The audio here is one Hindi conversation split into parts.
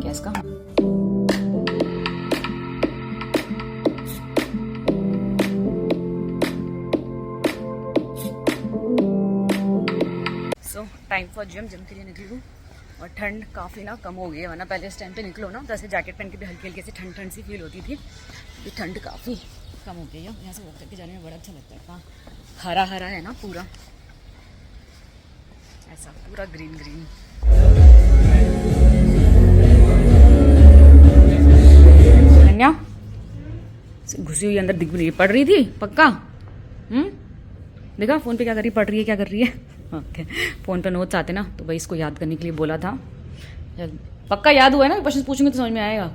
गया इसका। टाइम फॉर जिम के लिए निकली हूँ और ठंड काफ़ी ना कम हो गई है, वरना पहले इस टाइम पे निकलो ना तो ऐसे जैकेट पहन के भी हल्की हल्की से ठंड सी फील होती थी। अभी ठंड काफ़ी कम हो गई है। यहाँ से वॉक करके जाने में बड़ा अच्छा लगता है। हाँ, हरा हरा है ना पूरा, ऐसा पूरा ग्रीन ग्रीन। अनन्या घुसी हुई अंदर दिख भी नहीं पड़ रही थी पक्का। देखा फ़ोन पे क्या कर रही, पढ़ रही है, क्या कर रही है। ओके फ़ोन पे नोट्स आते ना तो भाई इसको याद करने के लिए बोला था। पक्का याद हुआ है ना, क्वेश्चन पूछूंगी तो समझ में आएगा।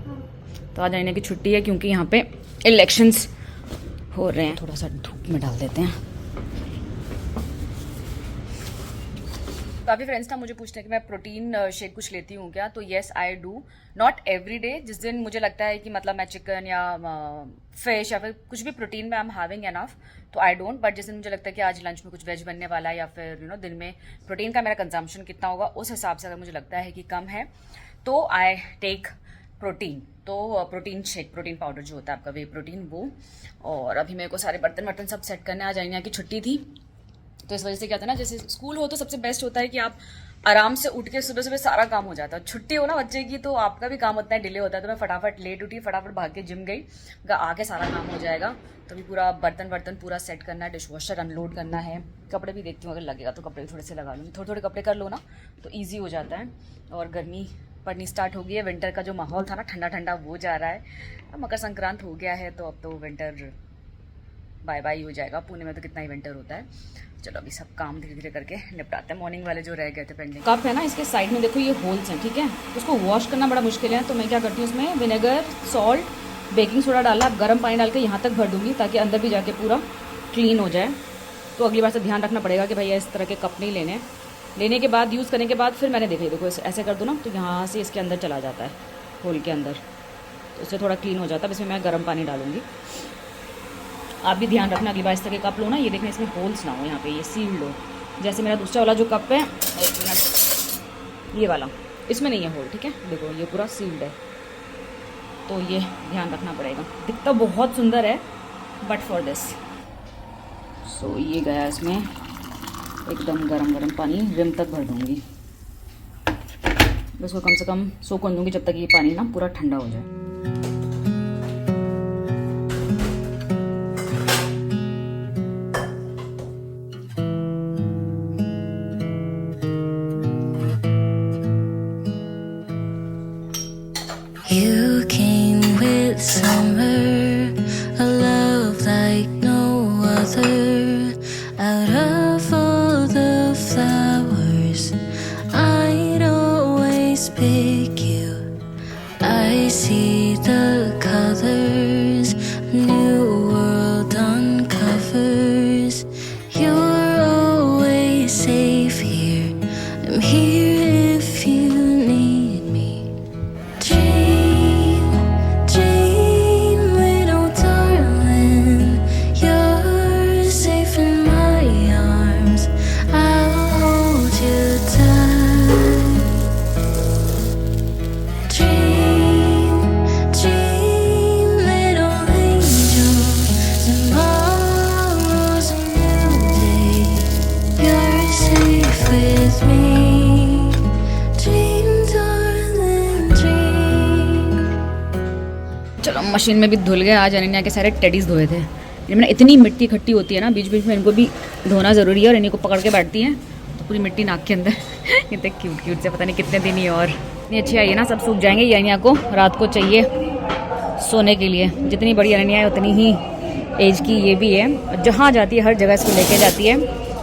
तो आज आने की छुट्टी है क्योंकि यहाँ पे इलेक्शंस हो रहे हैं। थोड़ा सा धूप में डाल देते हैं। काफ़ी फ्रेंड्स ना मुझे पूछते हैं कि मैं प्रोटीन शेक कुछ लेती हूँ क्या, तो yes I do, not every day. जिस दिन मुझे लगता है कि मतलब मैं चिकन या फिश या फिर कुछ भी प्रोटीन में आई एम हैविंग एनफ तो आई डोंट, बट जिस दिन मुझे लगता है कि आज लंच में कुछ वेज बनने वाला है या फिर दिन में प्रोटीन का मेरा कंजम्पशन कितना होगा उस हिसाब से अगर मुझे लगता है कि कम है तो आई टेक प्रोटीन। तो प्रोटीन शेक, प्रोटीन पाउडर जो होता है आपका वे प्रोटीन वो। और अभी मेरे को सारे बर्तन वर्तन सब सेट करने आ जाएंगे, की छुट्टी थी तो इस वजह से क्या था ना, जैसे स्कूल हो तो सबसे बेस्ट होता है कि आप आराम से उठ के सुबह सुबह सारा काम हो जाता है। छुट्टी हो ना बच्चे की तो आपका भी काम उतना डिले होता है। तो मैं फटाफट लेट उठी, फटाफट भाग के जिम गई, आके सारा काम हो जाएगा। तो अभी पूरा बर्तन वर्तन पूरा सेट करना है, डिशवॉशर अनलोड करना है, कपड़े भी देखती हूँ अगर लगेगा तो कपड़े भी थोड़े से लगा लूँगी। थोड़े थोड़े कपड़े कर लो ना तो ईजी हो जाता है। और गर्मी पड़नी स्टार्ट हो गई है, विंटर का जो माहौल था ना ठंडा ठंडा वो जा रहा है। अब मकर संक्रांत हो गया है तो अब तो विंटर बाय बाय हो जाएगा। पुणे में तो कितना ही विंटर होता है। चलो अभी सब काम धीरे धीरे करके निपटाते हैं। मॉर्निंग वाले जो रह गए थे पेंडिंग। कप है ना इसके साइड में देखो ये होल्स हैं, ठीक है, उसको वॉश करना बड़ा मुश्किल है। तो मैं क्या करती हूँ उसमें विनेगर, सॉल्ट, बेकिंग सोडा डाला, गर्म पानी डाल के यहाँ तक भर दूँगी ताकि अंदर भी जाके पूरा क्लीन हो जाए। तो अगली बार से ध्यान रखना पड़ेगा कि भैया इस तरह के कप नहीं लेने। लेने के बाद यूज़ करने के बाद फिर मैंने देखा देखो ऐसे कर दो ना तो यहाँ से इसके अंदर चला जाता है होल के अंदर, तो उससे थोड़ा क्लीन हो जाता है। इसमें मैं गर्म पानी डालूंगी। आप भी ध्यान रखना अगली बार इस तरह के कप लो ना, ये देखना इसमें होल्स ना हो, यहाँ पे ये सील्ड हो। जैसे मेरा दूसरा वाला जो कप है, एक मिनट, ये वाला इसमें नहीं है होल, ठीक है, देखो ये पूरा सील्ड है। तो ये ध्यान रखना पड़ेगा। दिखता बहुत सुंदर है बट फॉर दिस। सो ये गया इसमें एकदम गरम गरम पानी, रिम तक भर दूँगी। इसको कम से कम सोख कर दूँगी जब तक ये पानी ना पूरा ठंडा हो जाए। You came with summer, a love like no other. Out of all the flowers, I'd always pick you. I see the colors, new world uncovers. You're always safe here, I'm here if you need me. Machine में भी धुल गए। आज अनन्या के सारे टेडीज धोए थे। इनमें इतनी मिट्टी इकट्ठी होती है ना, बीच बीच में इनको भी धोना ज़रूरी है। और इन्हीं को पकड़ के बैठती हैं तो पूरी मिट्टी नाक के अंदर इतने क्यूट क्यूट से, पता नहीं कितने दिन ही और इतनी अच्छी आई है ना, सब सूख जाएंगे। ये अनन्या को रात को चाहिए सोने के लिए। जितनी बड़ी अनन्या है उतनी ही एज की ये भी है। और जहाँ जाती है हर जगह इसको लेके जाती है।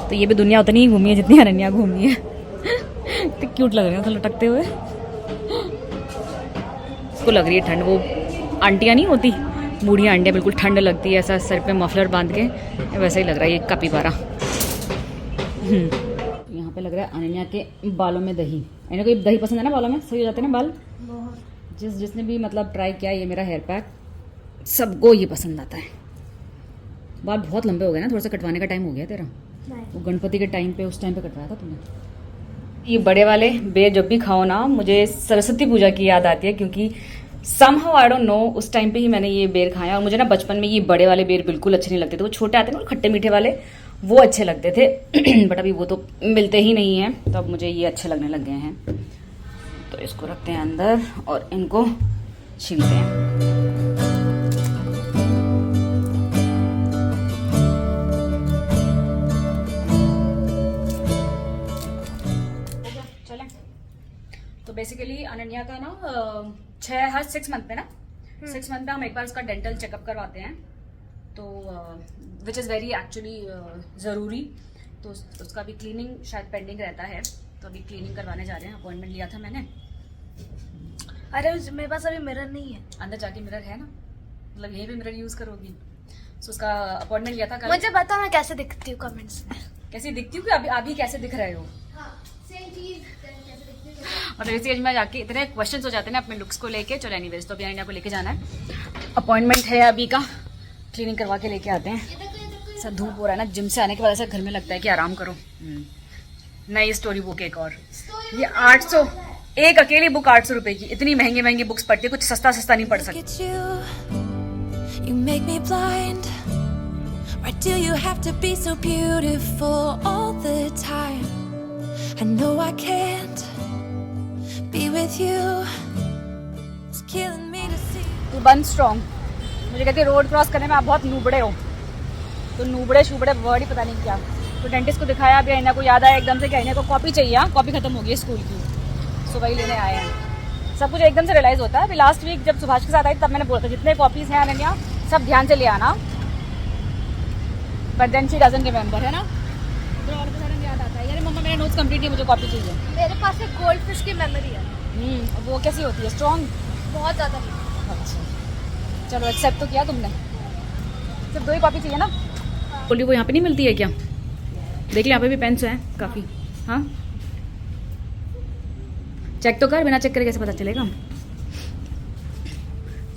तो ये भी दुनिया उतनी ही घूमी है जितनी अनन्या घूमी है। इतने क्यूट लग रहे हैं तो लटकते हुए। इसको लग रही है ठंड, वो आंटियाँ नहीं होती बूढ़िया आंटियाँ, बिल्कुल ठंड लगती है, ऐसा सर पे मफलर बांध के, वैसा ही लग रहा है ये कापीबारा। यहाँ पे लग रहा है अनन्या के बालों में दही। अनन्या को दही पसंद है ना, बालों में सही हो जाते हैं ना बाल। जिसने भी मतलब ट्राई किया ये मेरा हेयर पैक, सबको ये पसंद आता है। बाल बहुत लंबे हो गए ना, थोड़ा सा कटवाने का टाइम हो गया तेरा। वो गणपति के टाइम पे, उस टाइम पे कटवाया था तुमने। ये बड़े वाले बेर जब भी खाओ ना, मुझे सरस्वती पूजा की याद आती है, क्योंकि somehow I don't know उस टाइम पे ही मैंने ये बेर खाया। और मुझे ना बचपन में ये बड़े वाले बेर बिल्कुल अच्छे नहीं लगते थे, वो छोटे आते ना खट्टे मीठे वाले, वो अच्छे लगते थे। बट अभी वो तो मिलते ही नहीं हैं, तो अब मुझे ये अच्छे लगने लग गए हैं। तो इसको रखते हैं अंदर और इनको छीलते हैं। तो बेसिकली अनन्या का ना हर 6 मंथ में ना 6 मंथ में हम एक बार उसका डेंटल चेकअप करवाते हैं, तो विच इज़ वेरी एक्चुअली ज़रूरी। तो उसका भी क्लीनिंग शायद पेंडिंग रहता है, तो अभी क्लीनिंग करवाने जा रहे हैं। अपॉइंटमेंट लिया था मैंने। अरे मेरे पास अभी मिरर नहीं है। अंदर जाके मिरर है ना, मतलब यहीं पे मिरर यूज़ करोगी। सो उसका अपॉइंटमेंट लिया था कल। मुझे बता मैं कैसे दिखती हूँ कमेंट्स में। कैसी दिखती हूँ कि अभी कैसे दिख रहे हो? और इसी एज में जाके इतने क्वेश्चंस हो जाते हैं ना अपने लुक्स को लेके। चलो एनीवेज, तो अभी अनन्या को लेके जाना है, अपॉइंटमेंट है अभी का, क्लीनिंग करवा के लेके आते हैं। सब धूप हो रहा है ना, जिम से आने के बाद ऐसा घर में लगता है कि आराम करो। नई स्टोरी बुक एक और, ये 800, एक अकेली बुक 800 रुपए की। इतनी महंगी महंगी बुक्स पढ़ती है, कुछ सस्ता सस्ता नहीं पढ़ सकती। You make me blind. Why do you have to be so beautiful all the time? I know I can't be with you. It's killing me to see. तू बन स्ट्रॉन्ग। मुझे कहती है रोड क्रॉस करने में आप बहुत नूबड़े हो। तो नूबड़े शुबड़े वर्ड ही पता नहीं क्या। तो डेंटिस्ट को दिखाया, अभी आईना को याद आया एकदम से कि आईना को कॉपी चाहिए, कॉपी खत्म हो गई है स्कूल की, सो वही लेने आए हैं। सब कुछ एकदम से रियलाइज होता है। अभी लास्ट वीक जब सुभाष के साथ आई तब मैंने बोला था जितने कॉपीज हैं अनन्या सब ध्यान से ले आना, but then she doesn't remember, है ना। तो और तो सारा याद आता है, यार मम्मा मेरे नोट्स कंप्लीट है, मुझे कॉपी चाहिए। मेरे पास एक गोल्ड फिश की मेमोरी है। वो कैसी होती है? स्ट्रॉन्ग? बहुत ज़्यादा। अच्छा चलो, एक्सेप्ट तो किया तुमने। सिर्फ 2 ही कॉपी चाहिए ना? बोली वो यहाँ पे नहीं मिलती है क्या? देख ले यहाँ पे भी पेन्स हैं काफ़ी। हाँ चेक तो कर, बिना चेक करे कैसे पता चलेगा।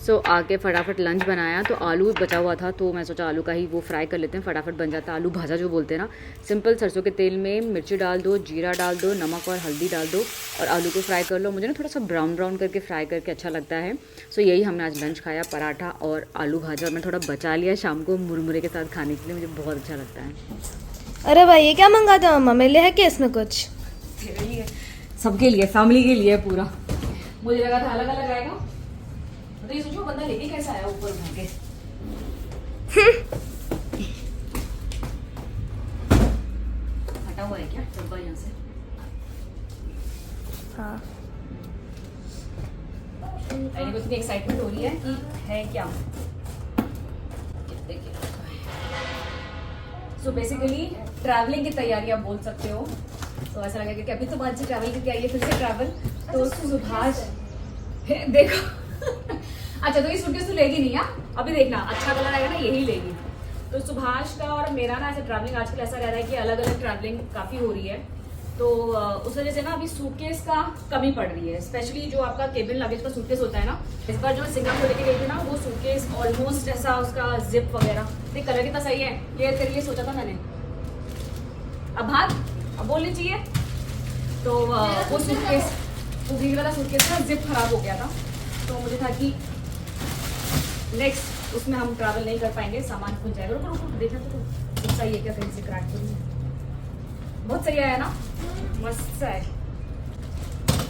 सो आके फटाफट लंच बनाया। तो आलू बचा हुआ था, तो मैं सोचा आलू का ही वो फ्राई कर लेते हैं, फटाफट बन जाता है। आलू भाजा जो बोलते हैं ना, सिंपल सरसों के तेल में मिर्ची डाल दो, जीरा डाल दो, नमक और हल्दी डाल दो और आलू को फ्राई कर लो। मुझे ना थोड़ा सा ब्राउन ब्राउन करके फ्राई करके अच्छा लगता है। सो यही हमने आज लंच खाया, पराठा और आलू भाजा। और मैं थोड़ा बचा लिया शाम को मुरमुरे के साथ खाने के लिए, मुझे बहुत अच्छा लगता है। अरे भाई ये क्या मंगा था मम्मा? मेरे लिए है क्या इसमें कुछ? सबके लिए, फैमिली के लिए पूरा। मुझे लगा था अलग अलग आएगा, तो ये सोचो बंदा लेके कैसा आया ऊपर उठा के। हटा हुआ है क्या डब्बा यहाँ से? हाँ। को इतनी एक्साइटमेंट हो रही है कि है क्या। सो बेसिकली ट्रैवलिंग की तैयारी आप बोल सकते हो। तो ऐसा लगा कि अभी तो बाद से ट्रैवल करके आइए, फिर से ट्रैवल। तो सुभाष देखो अच्छा तो ये सूटकेस तो लेगी नहीं, हाँ अभी देखना अच्छा कलर आएगा ना यही लेगी। तो सुभाष का और मेरा ना ऐसे ट्रैवलिंग आजकल ऐसा रह रहा है कि अलग अलग ट्रैवलिंग काफ़ी हो रही है। तो उस वजह से ना अभी सूटकेस का कमी पड़ रही है, स्पेशली जो आपका केबिन लगेज का सूटकेस होता है ना। इस बार जो सिंगापुर लेके गई थी ना, वो सूटकेस ऑलमोस्ट ऐसा उसका जिप वगैरह देख कलर कितना सही है, क्लियर कर लिए सोचा था मैंने। अब भाग, अब बोलनी चाहिए। तो वो सूटकेस, वो ग्रीन वाला सूटकेस का जिप खराब हो गया था, तो मुझे था कि नेक्स्ट उसमें हम ट्रैवल नहीं कर पाएंगे, सामान खुल जाएगा। रुको रुको देखना तो सही है क्या, कहीं से क्रैक तो नहीं है। बहुत सही आया ना, मस्त है।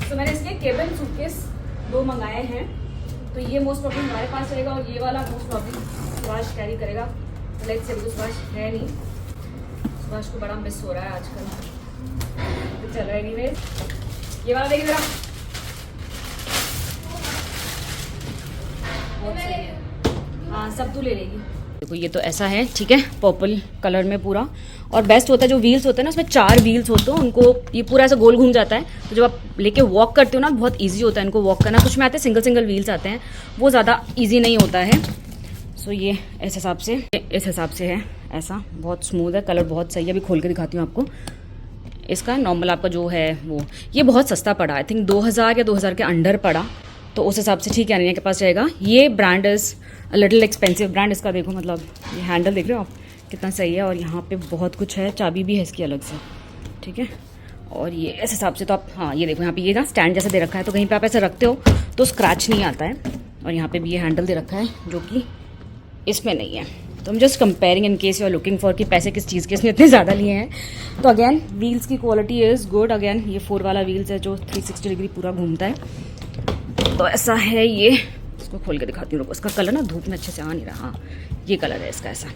तो मैंने इसलिए केबिन सूटकेस 2 मंगाए हैं। तो ये मोस्ट प्रॉब्लम हमारे पास रहेगा और ये वाला मोस्ट प्रॉब्लम सुभाष कैरी करेगा। लेट्स से सुभाष है नहीं, सुभाष को बड़ा मिस हो रहा है आजकल। तो चलो एनीवेज ये वाला देखिए जरा, बहुत सही है। हाँ सब तू ले लेगी। देखो ये तो ऐसा है, ठीक है, पर्पल कलर में पूरा। और बेस्ट होता है जो व्हील्स होते हैं ना, उसमें 4 व्हील्स होते हैं, उनको ये पूरा ऐसा गोल घूम जाता है। तो जब आप लेके वॉक करते हो ना, बहुत इजी होता है इनको वॉक करना। कुछ में आते हैं सिंगल सिंगल व्हील्स आते हैं, वो ज़्यादा इजी नहीं होता है। सो ये इस हिसाब से है, ऐसा बहुत स्मूथ है, कलर बहुत सही है। अभी खोल के दिखाती हूँ आपको। इसका नॉर्मल आपका जो है वो, ये बहुत सस्ता पड़ा, आई थिंक 2000 या 2000 के अंडर पड़ा, तो उस हिसाब से ठीक है अनन्या के पास रहेगा। ये brand is little expensive brand. इसका देखो मतलब ये हैंडल देख रहे हो आप कितना सही है, और यहाँ पे बहुत कुछ है, चाबी भी है इसकी अलग से, ठीक है। और ये इस हिसाब से तो आप, हाँ ये देखो यहाँ पे ये ना स्टैंड जैसे दे रखा है, तो कहीं पे आप ऐसे रखते हो तो स्क्रैच नहीं आता है। और यहाँ पे भी ये हैंडल दे रखा है जो कि इसमें नहीं है। तो हम just comparing in case you are looking for कि पैसे किस चीज़ के इसने इतने ज़्यादा लिए हैं। तो अगेन व्हील्स की क्वालिटी इज़ गुड। अगेन ये 4 वाला व्हील्स है जो 360 डिग्री पूरा घूमता है। तो ऐसा है ये, इसको खोल के दिखाती हूँ। इसका कलर ना धूप में अच्छे से आ नहीं रहा। हाँ ये कलर है इसका ऐसा,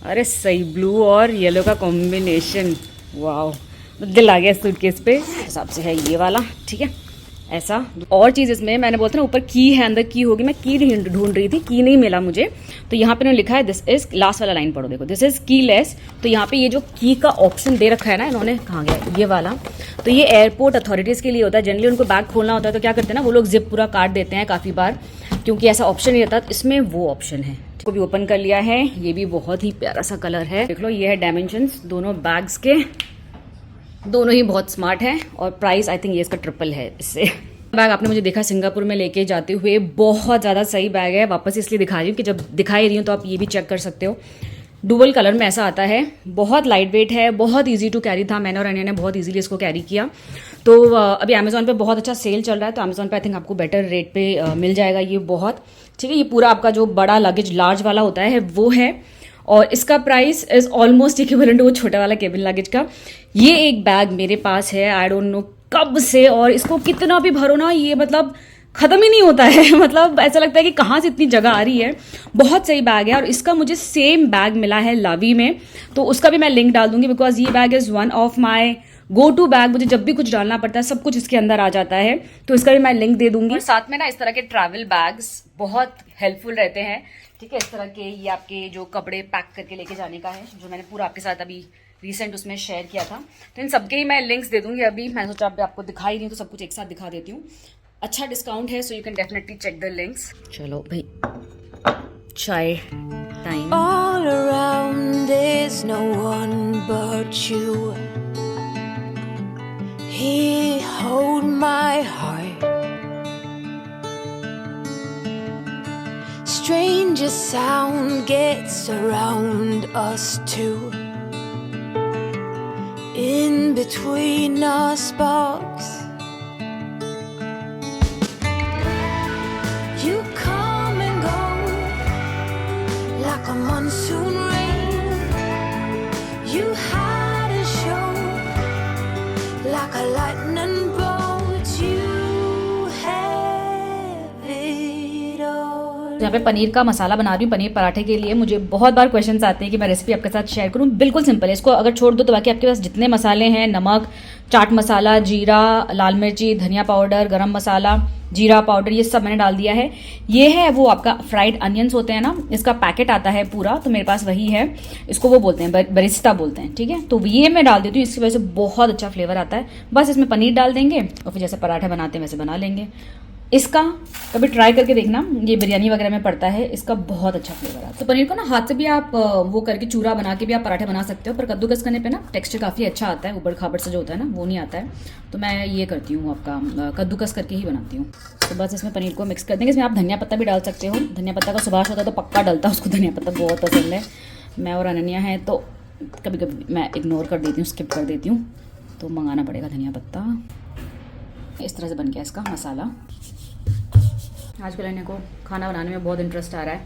अरे सही ब्लू और येलो का कॉम्बिनेशन, वाओ दिल आ गया सूटकेस पे। हिसाब से है ये वाला, ठीक है ऐसा। और चीज़ इसमें मैंने बोलता ना ऊपर की है, अंदर की होगी, मैं की ढूंढ रही थी, की नहीं मिला मुझे। तो यहाँ पे लिखा है दिस इज, लास्ट वाला लाइन पढ़ो देखो, दिस इज की लेस। तो यहाँ पे ये जो की का ऑप्शन दे रखा है ना इन्होंने, कहाँ गया ये वाला, तो ये एयरपोर्ट अथॉरिटीज़ के लिए होता है। जनरली उनको बैग खोलना होता है तो क्या करते हैं ना, वो लोग जिप पूरा काट देते हैं काफ़ी बार, क्योंकि ऐसा ऑप्शन नहीं रहता। इसमें वो ऑप्शन है। इसको भी ओपन कर लिया है। ये भी बहुत ही प्यारा सा कलर है, देख लो। ये है डायमेंशंस दोनों बैग्स के, दोनों ही बहुत स्मार्ट हैं। और प्राइस आई थिंक ये इसका ट्रिपल है इससे। बैग आपने मुझे देखा सिंगापुर में लेके जाते हुए, बहुत ज़्यादा सही बैग है। वापस इसलिए दिखा रही हूँ कि जब दिखाई रही हूँ तो आप ये भी चेक कर सकते हो। डुअल कलर में ऐसा आता है, बहुत लाइट वेट है, बहुत इजी टू कैरी था। मैंने और अनिया ने बहुत इजीली इसको कैरी किया। तो अभी अमेजोन पे बहुत अच्छा सेल चल रहा है, तो अमेजोन पे आई थिंक आपको बेटर रेट पे मिल जाएगा ये बहुत, ठीक है। ये पूरा आपका जो बड़ा लगेज लार्ज वाला होता है वो है, और इसका price is almost equivalent to वो छोटा वाला केबिन लगेज का। ये एक बैग मेरे पास है, आई डोंट नो कब से, और इसको कितना भी भरो ना ये मतलब खत्म ही नहीं होता है। मतलब ऐसा लगता है कि कहाँ से इतनी जगह आ रही है। बहुत सही बैग है। और इसका मुझे सेम बैग मिला है लावी में, तो उसका भी मैं लिंक डाल दूंगी, बिकॉज ये bag is one of my go to bag. मुझे जब भी कुछ डालना पड़ता है सब कुछ इसके अंदर आ जाता है, तो इसका भी मैं लिंक दे दूंगी। और साथ में ना इस तरह के ट्रैवल बैग्स बहुत हेल्पफुल रहते हैं, ठीक है। इस तरह के ये आपके जो कपड़े पैक करके लेके जाने का है, जो मैंने पूरा आपके साथ अभी रिसेंट उसमें शेयर किया था। तो इन सबके ही मैं लिंक्स दे दूंगी। अभी मैंने सोचा अभी आपको दिखा ही नहीं तो सब कुछ एक साथ दिखा देती हूँ। अच्छा डिस्काउंट है, so you can definitely check the links. चलो भाई चाय time. All around there's no one but you. Here, hold my heart. Stranger sound gets around us two. In between our sparks, you come and go like a monsoon rain. You hide and show like a lightning bolt. You have it all. यहाँ पे पनीर का मसाला बना रही हूँ पनीर पराठे के लिए। मुझे बहुत बार क्वेश्चंस आते हैं कि मैं रेसिपी आपके साथ शेयर करूँ। बिल्कुल सिंपल है, इसको अगर छोड़ दो तो बाकी आपके पास जितने मसाले हैं, नमक, चाट मसाला, जीरा, लाल मिर्ची, धनिया पाउडर, गरम मसाला, जीरा पाउडर, ये सब मैंने डाल दिया है। ये है वो आपका फ्राइड अनियंस होते हैं ना, इसका पैकेट आता है पूरा, तो मेरे पास वही है। इसको वो बोलते हैं बरिस्ता बोलते हैं, ठीक है। तो ये मैं डाल देती हूँ, इसकी वजह से बहुत अच्छा फ्लेवर आता है। बस इसमें पनीर डाल देंगे और फिर जैसे पराठे बनाते हैं वैसे बना लेंगे। इसका कभी ट्राई करके देखना, ये बिरयानी वगैरह में पड़ता है, इसका बहुत अच्छा फ्लेवर आता है। तो पनीर को ना हाथ से भी आप वो करके चूरा बना के भी आप पराठे बना सकते हो, पर कद्दूकस करने पे ना टेक्सचर काफ़ी अच्छा आता है, ऊबड़ खाबड़ से जो होता है ना वो नहीं आता है। तो मैं ये करती हूँ आपका कद्दूकस करके ही बनाती हूँ। तो बस इसमें पनीर को मिक्स कर देंगे। इसमें आप धनिया पत्ता भी डाल सकते हो, धनिया पत्ता का सुभाष होता है तो पक्का डलता है, उसको धनिया पत्ता बहुत पसंद है। मैं और अनन्या हैं तो कभी कभी मैं इग्नोर कर देती हूँ, स्किप कर देती हूँ, तो मंगाना पड़ेगा धनिया पत्ता। इस तरह से बन गया इसका मसाला। आजकल इन्हें को खाना बनाने में बहुत इंटरेस्ट आ रहा है।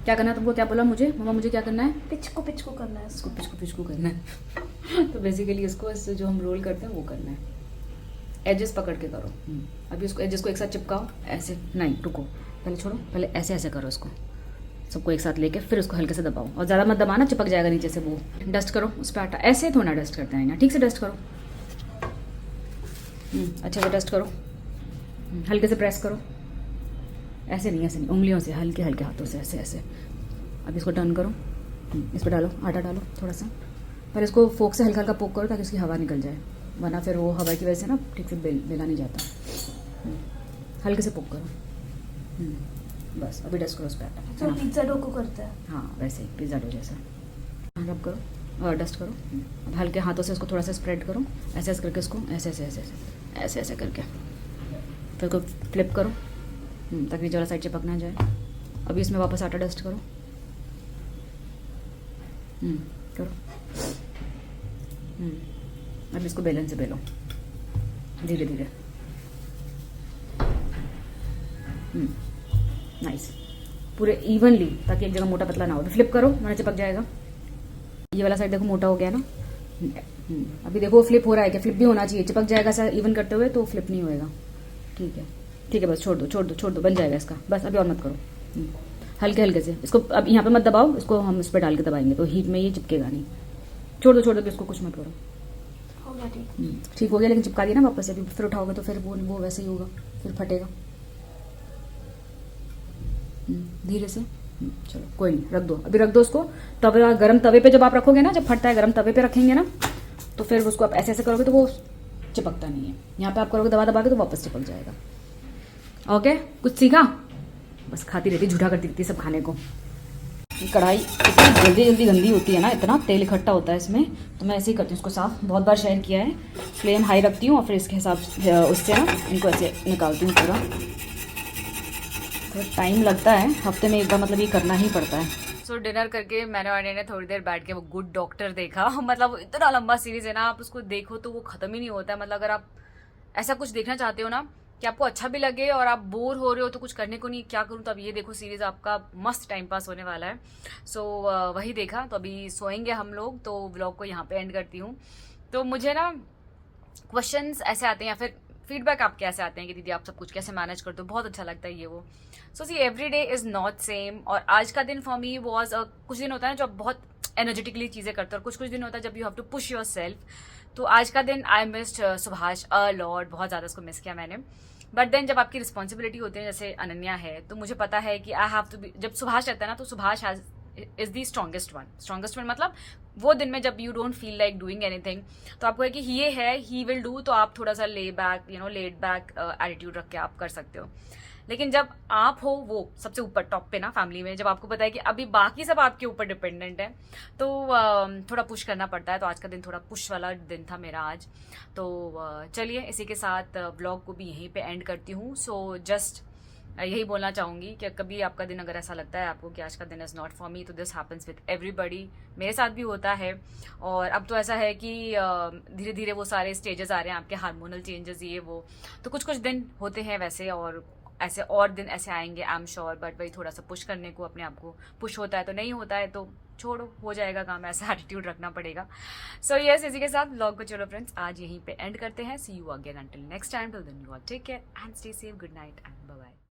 क्या करना है तुमको? क्या बोला मुझे मम्मा, मुझे क्या करना है? पिचको पिचको करना है इसको पिचकू करना है। तो बेसिकली इसको इससे जो हम रोल करते हैं वो करना है। एजेस पकड़ के करो। अभी उसको एजेस को एक साथ चिपकाओ, ऐसे नहीं, रुको, पहले छोड़ो, पहले ऐसे ऐसे करो इसको, सबको एक साथ लेके फिर उसको हल्के से दबाओ, और ज़्यादा मत दबाना, चिपक जाएगा नीचे से। वो डस्ट करो उस पर आटा, ऐसे थोड़ा डस्ट करते हैं ना, ठीक से डस्ट करो, अच्छे से डस्ट करो, हल्के से प्रेस करो, ऐसे नहीं, ऐसे नहीं, उंगलियों से, हल्के हल्के हाथों से, ऐसे ऐसे। अब इसको टर्न करो, इस पर डालो, आटा डालो थोड़ा सा, पर इसको फोक से हल्का हल्का पोक करो ताकि उसकी हवा निकल जाए, वरना फिर वो हवा की वजह से ना ठीक से बेला नहीं जाता। हल्के से पोक करो, बस। अभी डस्ट करो उस पर आटा, तो पिज्जा डो को करता है। हाँ वैसे ही पिज्जा डो जैसा। रब करो और डस्ट करो। अब हल्के हाथों से इसको थोड़ा सा स्प्रेड करो, ऐसे ऐसे करके इसको ऐसे ऐसे ऐसे ऐसे ऐसे करके फिर को फ्लिप करो ताकि नीचे वाला साइड चिपक ना जाए। अभी इसमें वापस आटा डस्ट करो, करो। अब इसको बेलन से बेलो धीरे धीरे। नाइस, पूरे इवनली, ताकि एक जगह मोटा पतला ना हो। फ्लिप करो वरना चिपक जाएगा। ये वाला साइड देखो मोटा हो गया ना। अभी देखो फ्लिप हो रहा है क्या? फ्लिप भी होना चाहिए, चिपक जाएगा ऐसा इवन करते हुए तो फ्लिप नहीं होएगा। ठीक है ठीक है, बस छोड़ दो छोड़ दो छोड़ दो, बन जाएगा इसका। बस अभी और मत करो, हल्के हल्के से इसको। अब यहाँ पे मत दबाओ इसको, हम इस पर डाल के दबाएंगे तो हीट में ये चिपकेगा नहीं। छोड़ दो इसको, कुछ मत करो। हो गया ठीक। ठीक हो गया, लेकिन चिपका दिया ना वापस से। अभी फिर उठाओगे तो फिर वो वैसे ही होगा, फिर फटेगा। धीरे से। चलो कोई नहीं, रख दो, अभी रख दो उसको। तवे, गरम तवे पे जब आप रखोगे ना, जब फटता है गरम तवे पे रखेंगे ना, तो फिर उसको आप ऐसे ऐसे करोगे तो वो चिपकता नहीं है। यहाँ पे आप करोगे दबा दबा के तो वापस चिपक जाएगा। ओके, कुछ सीखा? बस खाती रहती, झूठा करती रहती सब खाने को। कढ़ाई इतनी जल्दी जल्दी गंदी होती है ना, इतना तेल इकट्ठा होता है इसमें, तो मैं ऐसे ही करती हूँ इसको साफ। बहुत बार शेयर किया है। फ्लेम हाई रखती हूँ और फिर इसके हिसाब से उससे ना इनको ऐसे निकालती हूँ पूरा। तो टाइम लगता है, हफ्ते में एक बार मतलब ये करना ही पड़ता है। सो डिनर करके मैंने और ने थोड़ी देर बैठ के वो गुड डॉक्टर देखा। मतलब इतना लंबा सीरीज है ना, आप उसको देखो तो वो खत्म ही नहीं होता है। मतलब अगर आप ऐसा कुछ देखना चाहते हो ना कि आपको अच्छा भी लगे और आप बोर हो रहे हो तो कुछ करने को नहीं, क्या करूं, तो अब ये देखो सीरीज, आपका मस्त टाइम पास होने वाला है। सो वही देखा। तो अभी सोएंगे हम लोग, तो व्लॉग को यहाँ पे एंड करती हूँ। तो मुझे ना क्वेश्चंस ऐसे आते हैं या फिर फीडबैक आपके ऐसे आते हैं कि दीदी आप सब कुछ कैसे मैनेज करते हो, बहुत अच्छा लगता है ये वो। So see every day is not same. और आज का दिन फॉर मी वॉज, कुछ दिन होता है ना जो आप बहुत एनर्जेटिकली चीज़ें करते हो, और कुछ कुछ दिन होता है जब you have to push yourself. तो आज का दिन I missed Subhash a lot, बहुत ज़्यादा उसको मिस किया मैंने। बट देन जब आपकी रिस्पॉन्सिबिलिटी होती है, जैसे अनन्या है, तो मुझे पता है कि आई हैव टू बी, जब सुभाष रहता है ना तो Subhash is the strongest one. मतलब वो दिन में जब you don't feel like doing anything, तो आपको है कि ये है, ही विल डू, तो आप थोड़ा सा लेड बैक एटीट्यूड रख के आप कर सकते हो। लेकिन जब आप हो वो सबसे ऊपर टॉप पे ना फैमिली में, जब आपको पता है कि अभी बाकी सब आपके ऊपर डिपेंडेंट है, तो थोड़ा पुश करना पड़ता है। तो आज का दिन थोड़ा पुश वाला दिन था मेरा आज। तो चलिए इसी के साथ व्लॉग को भी यहीं पे एंड करती हूँ। सो जस्ट यही बोलना चाहूँगी कि कभी आपका दिन अगर ऐसा लगता है आपको कि आज का दिन इज़ नॉट फॉर मी, तो दिस हैपन्स विद एवरीबडी, मेरे साथ भी होता है। और अब तो ऐसा है कि धीरे धीरे वो सारे स्टेजेस आ रहे हैं आपके, हार्मोनल चेंजेस ये वो, तो कुछ कुछ दिन होते हैं वैसे, और ऐसे और दिन ऐसे आएंगे आई एम श्योर। बट वही थोड़ा सा पुश करने को अपने आप को पुश होता है, तो नहीं होता है तो छोड़ो, हो जाएगा काम, ऐसा एटीट्यूड रखना पड़ेगा। सो यस, इसी के साथ व्लॉग को चलो फ्रेंड्स आज यहीं पे एंड करते हैं। See you again until next time, till then you all take care and stay safe, good night and bye bye.